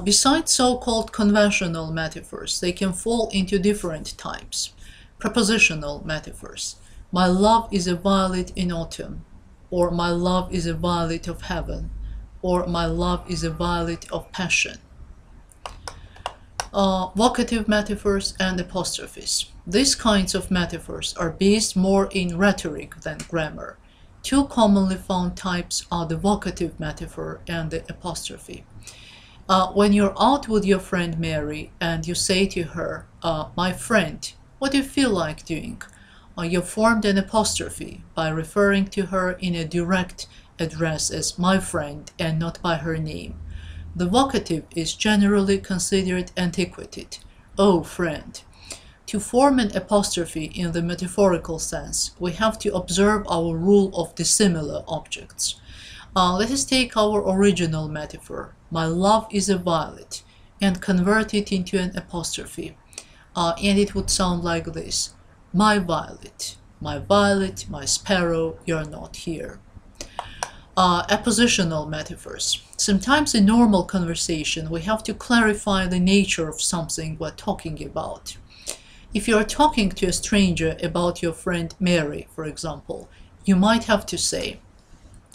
Besides so-called conventional metaphors, they can fall into different types. Prepositional metaphors. My love is a violet in autumn, or my love is a violet of heaven, or my love is a violet of passion. Vocative metaphors and apostrophes. These kinds of metaphors are based more in rhetoric than grammar. Two commonly found types are the vocative metaphor and the apostrophe. When you're out with your friend Mary and you say to her, my friend, what do you feel like doing? You formed an apostrophe by referring to her in a direct address as my friend and not by her name. The vocative is generally considered antiquated, oh friend. To form an apostrophe in the metaphorical sense, we have to observe our rule of dissimilar objects. Let us take our original metaphor, my love is a violet, and convert it into an apostrophe. And it would sound like this, my violet, my sparrow, you're not here. Appositional metaphors. Sometimes in normal conversation we have to clarify the nature of something we're talking about. If you are talking to a stranger about your friend Mary, for example, you might have to say,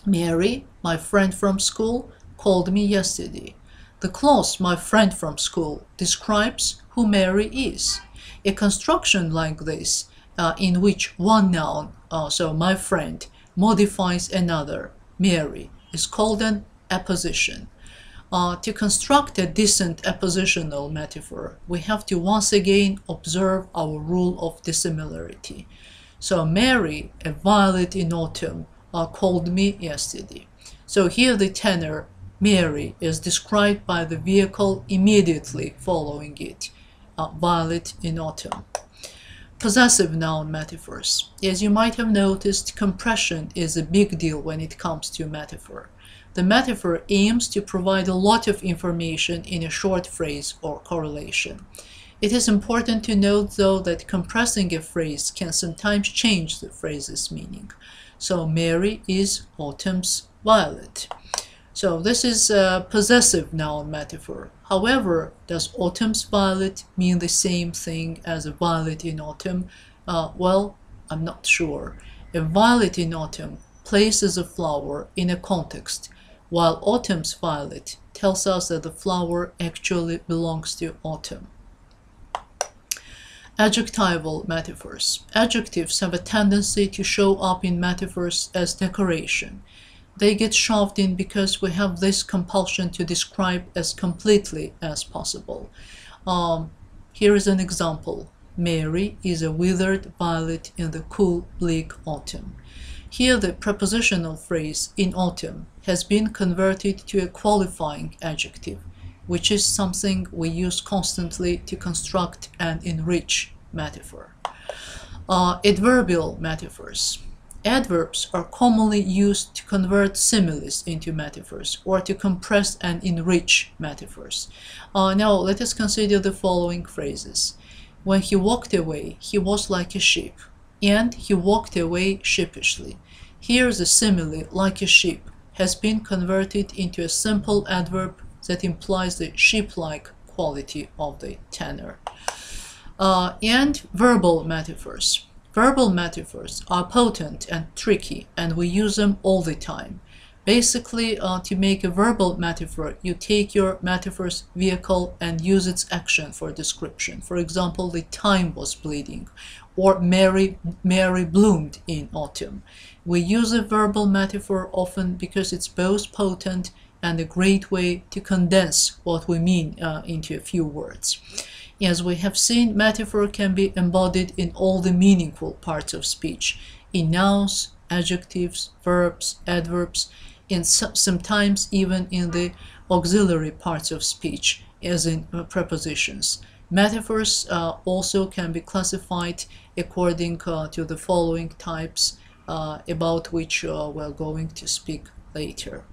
Mary, my friend from school, called me yesterday. The clause my friend from school describes who Mary is. A construction like this, in which one noun, so my friend, modifies another, Mary, is called an apposition. To construct a decent appositional metaphor, we have to once again observe our rule of dissimilarity. So Mary, a violet in autumn, called me yesterday. So here the tenor, Mary, is described by the vehicle immediately following it, violet in autumn. Possessive noun metaphors. As you might have noticed, compression is a big deal when it comes to metaphor. The metaphor aims to provide a lot of information in a short phrase or correlation. It is important to note, though, that compressing a phrase can sometimes change the phrase's meaning. So Mary is autumn's violet. So this is a possessive noun metaphor. However, does autumn's violet mean the same thing as a violet in autumn? Well, I'm not sure. A violet in autumn places a flower in a context, while autumn's violet tells us that the flower actually belongs to autumn. Adjectival metaphors. Adjectives have a tendency to show up in metaphors as decoration. They get shoved in because we have this compulsion to describe as completely as possible. Here is an example. Mary is a withered violet in the cool, bleak autumn. Here the prepositional phrase in autumn has been converted to a qualifying adjective, which is something we use constantly to construct and enrich metaphor. Adverbial metaphors. Adverbs are commonly used to convert similes into metaphors or to compress and enrich metaphors. Now let us consider the following phrases. When he walked away, he was like a sheep, and he walked away sheepishly. Here the simile, like a sheep, has been converted into a simple adverb that implies the sheep-like quality of the tenor. And verbal metaphors. Verbal metaphors are potent and tricky, and we use them all the time. Basically, to make a verbal metaphor, you take your metaphor's vehicle and use its action for description. For example, the time was bleeding, or Mary bloomed in autumn. We use a verbal metaphor often because it's both potent and a great way to condense what we mean into a few words. As we have seen, metaphor can be embodied in all the meaningful parts of speech, in nouns, adjectives, verbs, adverbs, and sometimes even in the auxiliary parts of speech, as in prepositions. Metaphors also can be classified according to the following types, about which we're going to speak later.